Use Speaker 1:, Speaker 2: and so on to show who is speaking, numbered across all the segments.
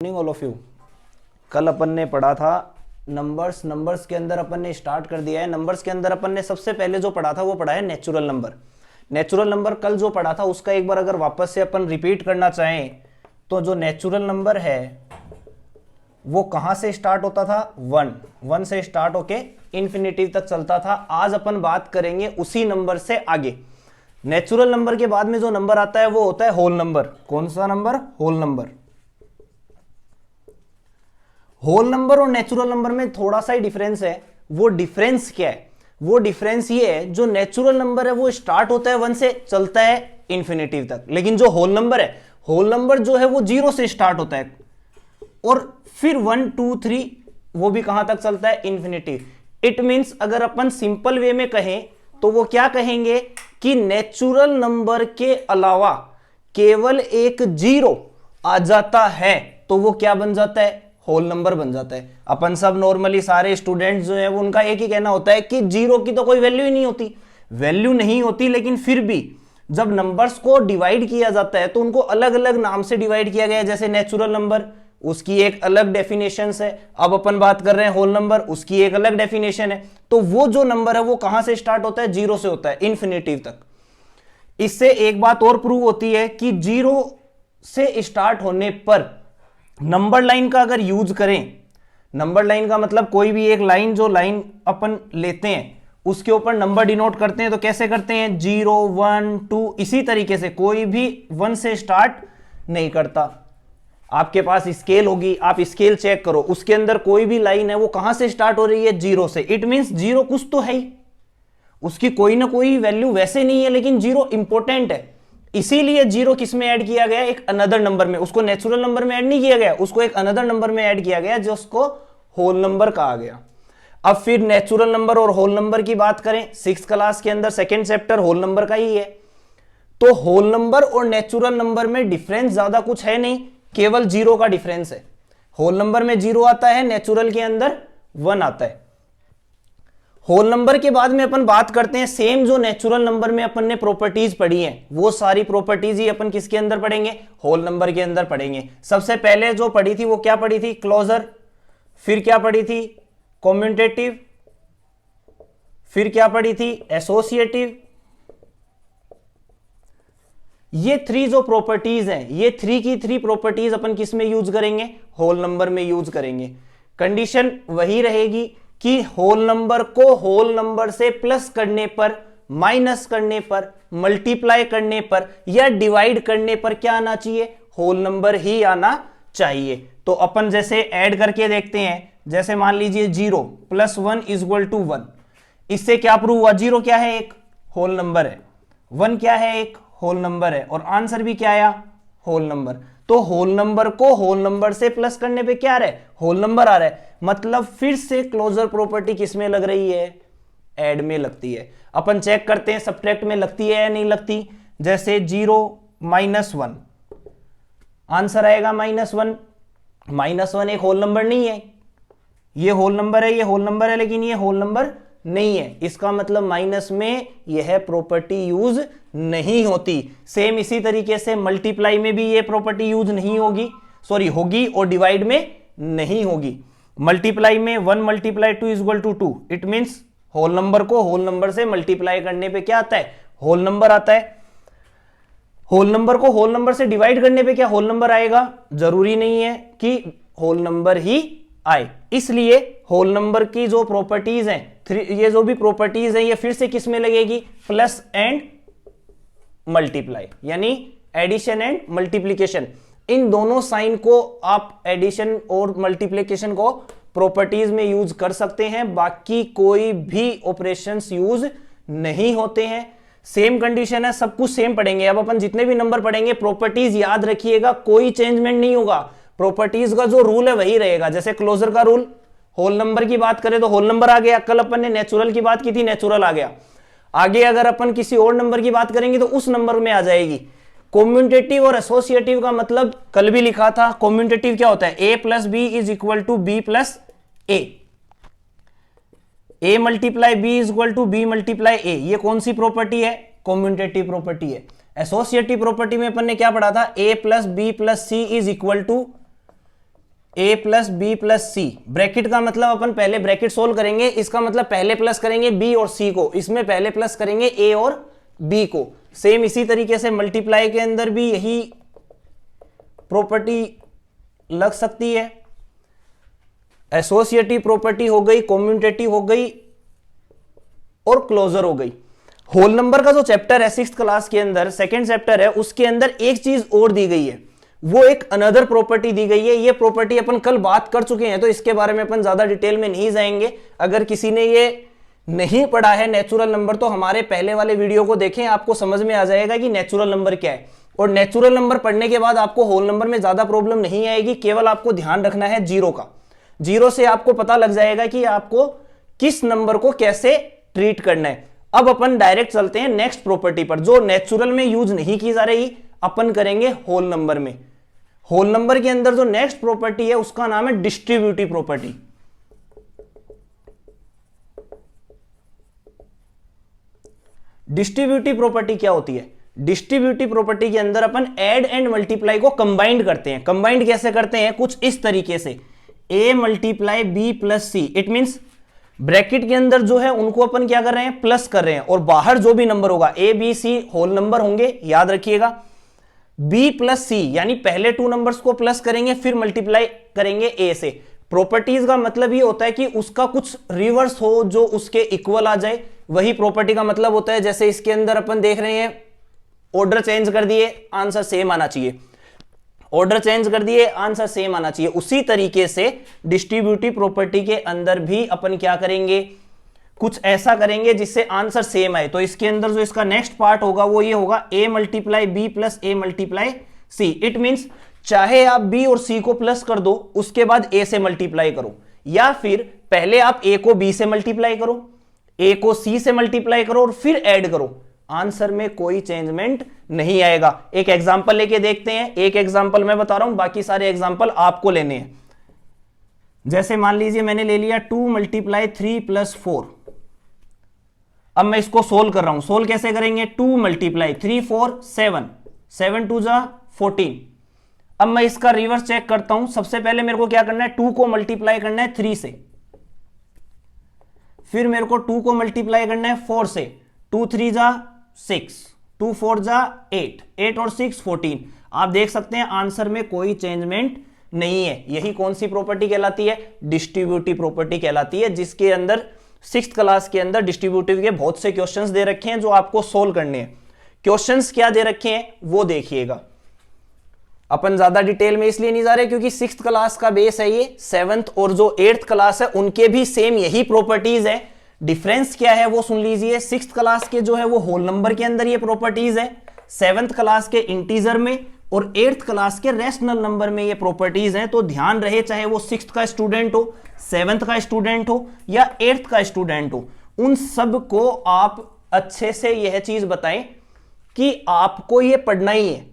Speaker 1: Evening all of you. कल अपन ने पढ़ा था नंबर्स के अंदर अपन ने स्टार्ट कर दिया है। नंबर्स के अंदर अपन ने सबसे पहले जो पढ़ा था वो पढ़ा है नेचुरल नंबर। नेचुरल नंबर कल जो पढ़ा था उसका एक बार अगर वापस से अपन रिपीट करना चाहें तो जो नेचुरल नंबर है वो कहां से स्टार्ट होता था, वन से स्टार्ट होके इन्फिनिटी तक चलता था। आज अपन बात करेंगे उसी नंबर से आगे। नेचुरल नंबर के बाद में जो नंबर आता है वो होता है होल नंबर। कौन सा number? Whole number. Whole number और नेचुरल नंबर में थोड़ा सा ही डिफरेंस है। वो डिफरेंस क्या है? वो डिफरेंस ये है, जो नेचुरल नंबर है वो स्टार्ट होता है 1 से, चलता है इन्फिनिटी तक, लेकिन जो होल नंबर है, होल नंबर जो है वो 0 से स्टार्ट होता है और फिर 1 2 3 वो भी कहां तक चलता है? इन्फिनिटी। इट मींस अगर अपन सिंपल वे में कहें तो वो क्या कहेंगे कि नेचुरल नंबर के अलावा केवल एक 0 आ जाता है तो वो क्या बन जाता है? होल नंबर बन जाता है। अपन सब नॉर्मली सारे स्टूडेंट्स जो है वो उनका एक ही कहना होता है कि 0 की तो कोई वैल्यू ही नहीं होती। वैल्यू नहीं होती, लेकिन फिर भी जब नंबर्स को डिवाइड किया जाता है तो उनको अलग अलग नाम से डिवाइड किया गया है। जैसे नेचुरल नंबर, उसकी एक अलग डेफिनेशन है। अब अपन बात कर रहे हैं होल नंबर, उसकी एक अलग डेफिनेशन है। तो वो जो नंबर है वो कहां से स्टार्ट होता है? 0 से होता है इन्फिनिटी तक। इससे एक बात और प्रूव होती है कि 0 से स्टार्ट होने पर नंबर लाइन का अगर यूज करें, नंबर लाइन का मतलब कोई भी एक लाइन, जो लाइन अपन लेते हैं उसके ऊपर नंबर डिनोट करते हैं तो कैसे करते हैं? 0 1 2। इसी तरीके से कोई भी 1 से स्टार्ट नहीं करता। आपके पास स्केल होगी, आप स्केल चेक करो, उसके अंदर कोई भी लाइन है वो कहां से स्टार्ट हो रही है? 0 से। इट मींस 0 कुछ तो है ही, उसकी कोई ना कोई वैल्यू वैसे नहीं है, लेकिन 0 इंपॉर्टेंट है। इसीलिए 0 किस में ऐड किया गया? एक अनदर नंबर में। उसको नेचुरल नंबर में ऐड नहीं किया गया, उसको एक अनदर नंबर में ऐड किया गया जिसको होल नंबर कहा गया। अब फिर नेचुरल नंबर और होल नंबर की बात करें, 6th क्लास के अंदर 2nd चैप्टर होल नंबर का ही है। तो होल नंबर और नेचुरल नंबर में डिफरेंस ज्यादा कुछ है नहीं, केवल 0 का डिफरेंस है। होल नंबर में 0 आता है, नेचुरल के अंदर 1 आता है। होल नंबर के बाद में अपन बात करते हैं सेम जो नेचुरल नंबर में अपन ने प्रॉपर्टीज पढ़ी हैं, वो सारी प्रॉपर्टीज ही अपन किसके अंदर पढ़ेंगे? होल नंबर के अंदर पढ़ेंगे। सबसे पहले जो पढ़ी थी वो क्या पढ़ी थी? क्लोजर। फिर क्या पढ़ी थी? कॉम्यूटेटिव। फिर क्या पढ़ी थी? एसोसिएटिव। ये 3 जो प्रॉपर्टीज हैं, ये 3 की 3 प्रॉपर्टीज अपन किस में यूज करेंगे? होल नंबर में यूज करेंगे। कंडीशन वही रहेगी कि होल नंबर को होल नंबर से प्लस करने पर, माइनस करने पर, मल्टीप्लाई करने पर या डिवाइड करने पर क्या आना चाहिए? होल नंबर ही आना चाहिए। तो अपन जैसे ऐड करके देखते हैं, जैसे मान लीजिए 0 + 1 = 1। इससे क्या प्रूव हुआ? 0 क्या है? एक होल नंबर है। 1 क्या है? एक होल नंबर है। और आंसर भी क्या आया? Whole number. तो होल नंबर को होल नंबर से प्लस करने पे क्या आ रहा है? होल नंबर आ रहा है। मतलब फिर से क्लोजर प्रॉपर्टी किस में लग रही है? ऐड में लगती है। अपन चेक करते हैं सब्ट्रैक्ट में लगती है या नहीं लगती। जैसे 0 - 1, आंसर आएगा -1। -1 एक होल नंबर नहीं है। ये होल नंबर है, ये होल नंबर है, लेकिन ये होल नंबर नहीं है। इसका मतलब माइनस में यह प्रॉपर्टी यूज नहीं होती। सेम इसी तरीके से मल्टीप्लाई में भी ये प्रॉपर्टी यूज नहीं होगी, सॉरी होगी, और डिवाइड में नहीं होगी। मल्टीप्लाई में 1 × 2 = 2। इट मींस होल नंबर को होल नंबर से मल्टीप्लाई करने पे क्या आता है? होल नंबर आता है। होल नंबर को होल नंबर से डिवाइड करने पे क्या होल नंबर आएगा? जरूरी नहीं है कि होल नंबर ही आए। इसलिए होल नंबर की जो प्रॉपर्टीज हैं, ये जो भी प्रॉपर्टीज हैं, ये फिर से किस में लगेगी? प्लस एंड मल्टीप्लाई, यानी एडिशन एंड मल्टीप्लीकेशन। इन दोनों साइन को आप एडिशन और मल्टीप्लीकेशन को प्रॉपर्टीज में यूज कर सकते हैं, बाकी कोई भी ऑपरेशंस यूज नहीं होते हैं। सेम कंडीशन है, सब कुछ सेम पढ़ेंगे। अब अपन जितने भी नंबर पढ़ेंगे प्रॉपर्टीज याद रखिएगा, कोई चेंजमेंट नहीं होगा। प्रॉपर्टीज का जो रूल है वही रहेगा। जैसे क्लोजर का रूल, होल नंबर की बात करें तो होल नंबर आ गया। कल अपन ने नेचुरल की बात की थी, नेचुरल आ गया। आगे अगर अपन किसी और नंबर की बात करेंगे तो उस नंबर में आ जाएगी। कॉम्यूटेटिव और एसोसिएटिव का मतलब कल भी लिखा था। कॉम्यूटेटिव क्या होता है? a + b = b + a। a × b = b × a। ये कौन सी प्रॉपर्टी है? कॉम्यूटेटिव प्रॉपर्टी है। एसोसिएटिव प्रॉपर्टी में अपन ने क्या पढ़ा था? a + b + c = A plus B plus C, bracket का मतलब अपन पहले ब्रैकेट सोल्व करेंगे, इसका मतलब पहले प्लस करेंगे बी और सी को, इसमें पहले प्लस करेंगे ए और बी को। सेम इसी तरीके से मल्टीप्लाई के अंदर भी यही प्रॉपर्टी लग सकती है। एसोसिएटिव प्रॉपर्टी हो गई, कॉम्यूटेटिव हो गई और क्लोजर हो गई। होल नंबर का जो चैप्टर है 6th क्लास के अंदर, सेकंड चैप्टर है, उसके अंदर एक चीज और दी गई है, वो एक अनदर प्रॉपर्टी दी गई है। ये प्रॉपर्टी अपन कल बात कर चुके हैं, तो इसके बारे में अपन ज्यादा डिटेल में नहीं जाएंगे। अगर किसी ने ये नहीं पढ़ा है नेचुरल नंबर, तो हमारे पहले वाले वीडियो को देखें, आपको समझ में आ जाएगा कि नेचुरल नंबर क्या है। और नेचुरल नंबर पढ़ने के बाद आपको होल नंबर में ज्यादा प्रॉब्लम नहीं आएगी, केवल आपको ध्यान रखना है जीरो का। जीरो से आपको पता लग जाएगा कि आपको किस नंबर को कैसे ट्रीट करना है। अब अपन डायरेक्ट चलते हैं नेक्स्ट प्रॉपर्टी पर, जो नेचुरल में यूज नहीं की जा रही, अपन करेंगे होल नंबर में। होल नंबर के अंदर जो नेक्स्ट प्रॉपर्टी है उसका नाम है डिस्ट्रीब्यूटिव प्रॉपर्टी। डिस्ट्रीब्यूटिव प्रॉपर्टी क्या होती है? डिस्ट्रीब्यूटिव प्रॉपर्टी के अंदर अपन ऐड एंड मल्टीप्लाई को कंबाइंड करते हैं। कंबाइंड कैसे करते हैं? कुछ इस तरीके से, a multiply B plus C. It means bracket के अंदर जो है उनको अपन क्या कर रहे हैं? प्लस कर रहे हैं, और बाहर जो भी नंबर होगा A B C whole number होंगे, याद रखिएगा। b प्लस सी यानी पहले टू नंबर्स को प्लस करेंगे, फिर मल्टीप्लाई करेंगे a से। प्रॉपर्टीज का मतलब ये होता है कि उसका कुछ रिवर्स हो जो उसके इक्वल आ जाए, वही प्रॉपर्टी का मतलब होता है। जैसे इसके अंदर अपन देख रहे हैं, ऑर्डर चेंज कर दिए, आंसर सेम आना चाहिए। ऑर्डर चेंज कर दिए, आंसर सेम आना चाहिए। उसी तरीके से डिस्ट्रीब्यूटिव प्रॉपर्टी के अंदर भी अपन क्या करेंगे? कुछ ऐसा करेंगे जिससे आंसर सेम आए। तो इसके अंदर जो इसका नेक्स्ट पार्ट होगा वो ये होगा, a multiply B plus a multiply C. It means चाहे आप b और c को प्लस कर दो, उसके बाद a से मल्टीप्लाई करो, या फिर पहले आप a को b से मल्टीप्लाई करो, a को c से मल्टीप्लाई करो और फिर ऐड करो, आंसर में कोई चेंजमेंट नहीं आएगा। एक एग्जांपल लेके देखते हैं। एक एग्जांपल मैं बता रहा हूं, बाकी सारे एग्जांपल आपको लेने हैं। जैसे मान लीजिए मैंने ले लिया 2 मल्टीप्लाई 3 प्लस 4। अब मैं इसको सोल्व कर रहा हूं। सोल्व कैसे करेंगे? 2 मल्टीप्लाई 3 4 7, 7 2 जा 14। अब मैं इसका रिवर्स चेक करता हूं। सबसे पहले मेरे को क्या करना है? 2 को मल्टीप्लाई करना है 3 से, फिर मेरे को 2 को मल्टीप्लाई करना है 4 से। 2 3 जा 6, 2 4 जा 8, 8 और 6 14। आप देख सकते हैं आंसर में कोई चेंजमेंट नहीं है। यही कौन सी प्रॉपर्टी कहलाती है? डिस्ट्रीब्यूटिव प्रॉपर्टी कहलाती है, जिसके अंदर 6th क्लास के अंदर डिस्ट्रीब्यूटिव के बहुत से क्वेश्चंस दे रखे हैं जो आपको सोल्व करने हैं। क्वेश्चंस क्या दे रखे हैं वो देखिएगा। अपन ज्यादा डिटेल में इसलिए नहीं जा रहे क्योंकि 6th क्लास का बेस है ये। 7th और जो 8th क्लास है उनके भी सेम यही प्रॉपर्टीज है। डिफरेंस क्या है वो सुन लीजिए। 6th क्लास के जो है वो होल नंबर के अंदर ये प्रॉपर्टीज है, 7th क्लास के इंटीजर में और 8th क्लास के रेशनल नंबर में ये प्रॉपर्टीज हैं। तो ध्यान रहे, चाहे वो 6th का स्टूडेंट हो, 7th का स्टूडेंट हो या 8th का स्टूडेंट हो, उन सब को आप अच्छे से यह चीज बताएं कि आपको ये पढ़ना ही है।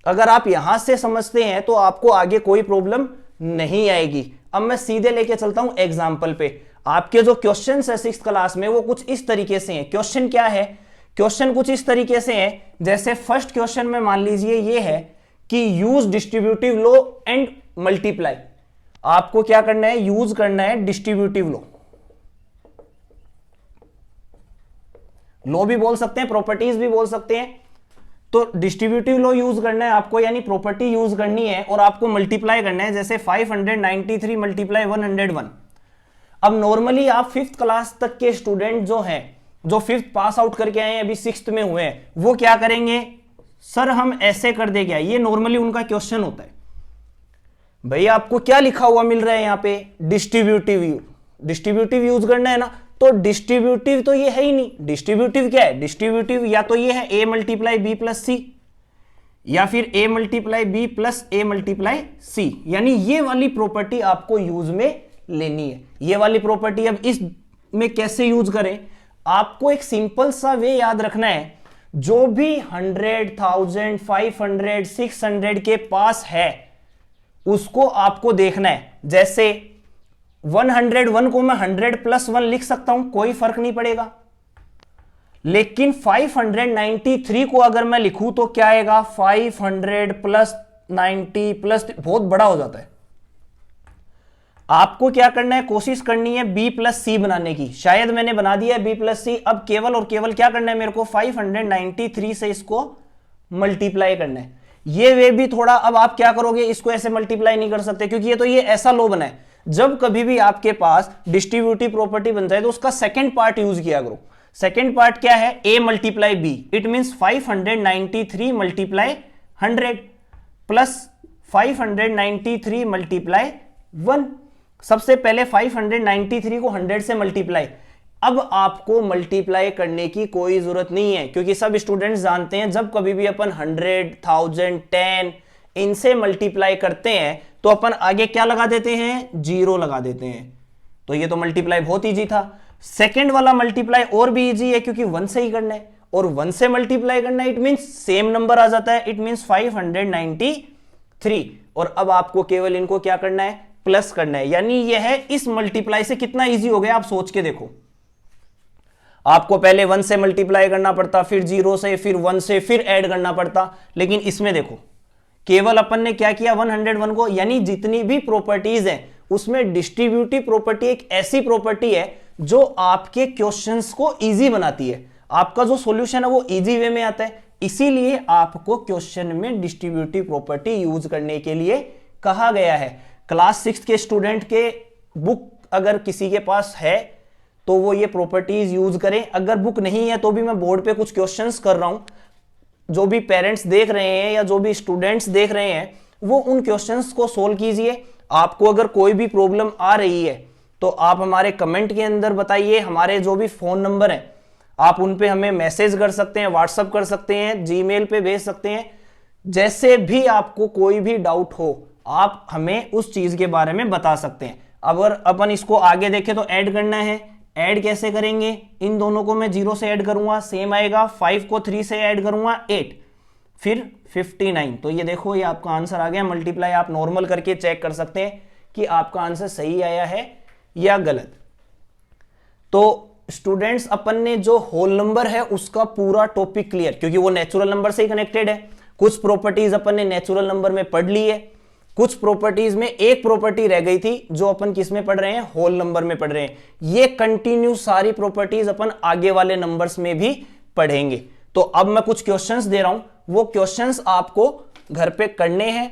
Speaker 1: अगर आप यहां से समझते हैं तो आपको आगे कोई प्रॉब्लम नहीं आएगी। अब मैं सीधे लेके चलता हूं एग्जाम्पल पे। आपके जो क्वेश्चन है 6th क्लास में वो कुछ इस तरीके से हैं। क्वेश्चन क्या है? क्वेश्चन कुछ इस तरीके से है, जैसे फर्स्ट क्वेश्चन में मान लीजिए ये है कि use distributive law and multiply. आपको क्या करना है? यूज करना है डिस्ट्रीब्यूटिव लॉ। लॉ भी बोल सकते हैं, प्रॉपर्टीज भी बोल सकते हैं। तो डिस्ट्रीब्यूटिव लॉ यूज करना है आपको, यानी प्रॉपर्टी यूज करनी है और आपको मल्टीप्लाई करना है। जैसे 593 मल्टीप्लाई 101। अब नॉर्मली आप 5th क्लास तक के स्टूडेंट जो हैं, जो 5th पास आउट करके आए हैं, अभी 6th में हुए हैं, वो क्या करेंगे? सर हम ऐसे कर दे क्या? ये नॉर्मली उनका क्वेश्चन होता है। भैया आपको क्या लिखा हुआ मिल रहा है यहाँ पे? डिस्ट्रीब्यूटिव। डिस्ट्रीब्यूटिव यूज करना है ना, तो डिस्ट्रीब्यूटिव तो ये है ही नहीं। डिस्ट्रीब्यूटिव क्या है? डिस्ट्रीब्यूटिव या तो ये है a multiply B plus C, या फिर a multiply B plus a multiply C. यानी ये वाली प्रॉपर्टी आपको यूज में लेनी है। ये वाली प्रॉपर्टी अब इस में कैसे यूज करें? आपको एक सिंपल सा वे याद रखना है। जो भी 100, 1000, 500, 600 के पास है उसको आपको देखना है। जैसे 101 को मैं 100 प्लस 1 लिख सकता हूं, कोई फर्क नहीं पड़ेगा। लेकिन 593 को अगर मैं लिखूं तो क्या आएगा? 500 प्लस 90 प्लस, बहुत बड़ा हो जाता है। आपको क्या करना है, कोशिश करनी है बी प्लस सी बनाने की। शायद मैंने बना दिया है बी प्लस सी। अब केवल और केवल क्या करना है मेरे को, 593 से इसको मल्टीप्लाई करना है। ये वे भी थोड़ा, अब आप क्या करोगे, इसको ऐसे मल्टीप्लाई नहीं कर सकते क्योंकि ये ऐसा लो बना है। जब कभी भी आपके पास डिस्ट्रीब्यूटिव प्रॉपर्टी बन जाए तो उसका सेकेंड पार्ट यूज किया करो। सेकेंड पार्ट क्या है, A multiply B. It mean 593 multiply 100 plus 593 multiply 1। सबसे पहले 593 को 100 से मल्टीप्लाई। अब आपको मल्टीप्लाई करने की कोई जरूरत नहीं है क्योंकि सब स्टूडेंट्स जानते हैं जब कभी भी अपन 100, 1000, 10 इनसे मल्टीप्लाई करते हैं तो अपन आगे क्या लगा देते हैं, 0 लगा देते हैं। तो ये तो मल्टीप्लाई बहुत इजी था। सेकंड वाला मल्टीप्लाई और भी इजी है क्योंकि 1 से ही करना है और 1 से मल्टीप्लाई करना है, इट मींस सेम नंबर आ जाता है, इट मींस 593। और अब आपको केवल इनको क्या करना है, प्लस करना है। यानी यह है इस मल्टीप्लाई से कितना इजी हो गया आप सोच के देखो। आपको पहले 1 से मल्टीप्लाई करना पड़ता, फिर 0 से, फिर 1 से, फिर ऐड करना पड़ता। लेकिन इसमें देखो केवल अपन ने क्या किया, 101 को, यानी जितनी भी प्रॉपर्टीज है उसमें डिस्ट्रीब्यूटिव प्रॉपर्टी एक ऐसी प्रॉपर्टी है जो आपके क्वेश्चंस को इजी बनाती है। आपका जो सॉल्यूशन है वो इजी वे में आता है। इसीलिए आपको क्वेश्चन में डिस्ट्रीब्यूटिव प्रॉपर्टी यूज करने के लिए कहा गया है। क्लास 6 के स्टूडेंट के बुक अगर किसी के पास है तो वो ये प्रॉपर्टीज यूज करें। अगर बुक नहीं है तो भी मैं बोर्ड पे कुछ क्वेश्चंस कर रहा हूं, जो भी पेरेंट्स देख रहे हैं या जो भी स्टूडेंट्स देख रहे हैं वो उन क्वेश्चंस को सोल्व कीजिए। आपको अगर कोई भी प्रॉब्लम आ रही है तो आप हमारे कमेंट के अंदर बताइए। हमारे जो भी फोन नंबर है आप उन पे हमें मैसेज कर सकते हैं, व्हाट्सअप कर सकते हैं, जीमेल पे भेज सकते हैं। जैसे भी आपको कोई भी डाउट हो आप हमें उस चीज के बारे में बता सकते हैं। अगर अपन इसको आगे देखें तो ऐड करना है, ऐड कैसे करेंगे, इन दोनों को मैं 0 से ऐड करूंगा, सेम आएगा। 5 को 3 से ऐड करूंगा 8, फिर 59। तो ये देखो ये आपका आंसर आ गया। मल्टीप्लाई आप नॉर्मल करके चेक कर सकते हैं कि आपका आंसर सही आया है या गलत। तो स्टूडेंट्स अपन ने जो होल नंबर है उसका पूरा टॉपिक क्लियर, क्योंकि वो नेचुरल नंबर से ही कनेक्टेड है। कुछ प्रॉपर्टीज अपन ने नेचुरल नंबर में पढ़ ली है, कुछ प्रॉपर्टीज में एक प्रॉपर्टी रह गई थी जो अपन किस में पढ़ रहे हैं, होल नंबर में पढ़ रहे हैं। ये कंटिन्यू सारी प्रॉपर्टीज अपन आगे वाले नंबर्स में भी पढ़ेंगे। तो अब मैं कुछ क्वेश्चंस दे रहा हूं, वो क्वेश्चंस आपको घर पे करने हैं,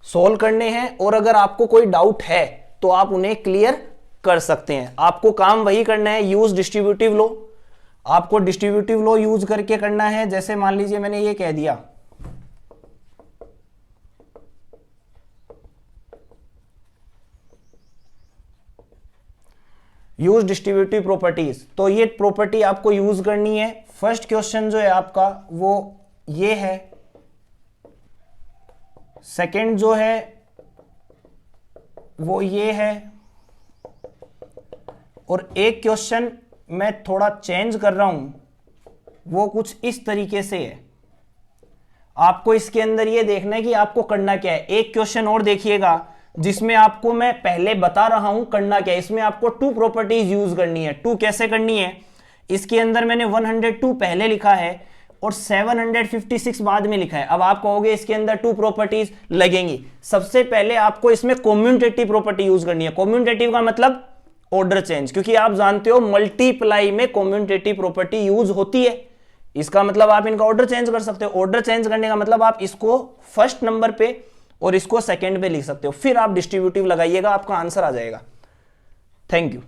Speaker 1: सोल्व करने हैं, और अगर आपको कोई डाउट है तो आप उन्हें क्लियर कर सकते हैं। आपको काम वही करना है, यूज डिस्ट्रीब्यूटिव लॉ। आपको डिस्ट्रीब्यूटिव लॉ यूज करके करना है। जैसे मान लीजिए मैंने ये कह दिया यूज डिस्ट्रीब्यूटिव प्रॉपर्टीज, तो ये प्रॉपर्टी आपको यूज करनी है। फर्स्ट क्वेश्चन जो है आपका वो ये है, सेकंड जो है वो ये है, और एक क्वेश्चन मैं थोड़ा चेंज कर रहा हूं, वो कुछ इस तरीके से है। आपको इसके अंदर ये देखना है कि आपको करना क्या है। एक क्वेश्चन और देखिएगा जिसमें आपको मैं पहले बता रहा हूं करना क्या है। इसमें आपको 2 प्रॉपर्टीज यूज करनी है। 2 कैसे करनी है, इसके अंदर मैंने 102 पहले लिखा है और 756 बाद में लिखा है। अब आप कहोगे इसके अंदर 2 प्रॉपर्टीज लगेंगी। सबसे पहले आपको इसमें कम्यूटेटिव प्रॉपर्टी यूज करनी है। कम्यूटेटिव का मतलब ऑर्डर चेंज, क्योंकि आप जानते हो मल्टीप्लाई में कम्यूटेटिव प्रॉपर्टी यूज होती है। इसका मतलब आप इनका ऑर्डर चेंज कर सकते हो। ऑर्डर चेंज करने का मतलब आप इसको फर्स्ट नंबर पे और इसको सेकंड पे लिख सकते हो, फिर आप डिस्ट्रीब्यूटिव लगाइएगा, आपका आंसर आ जाएगा। Thank you.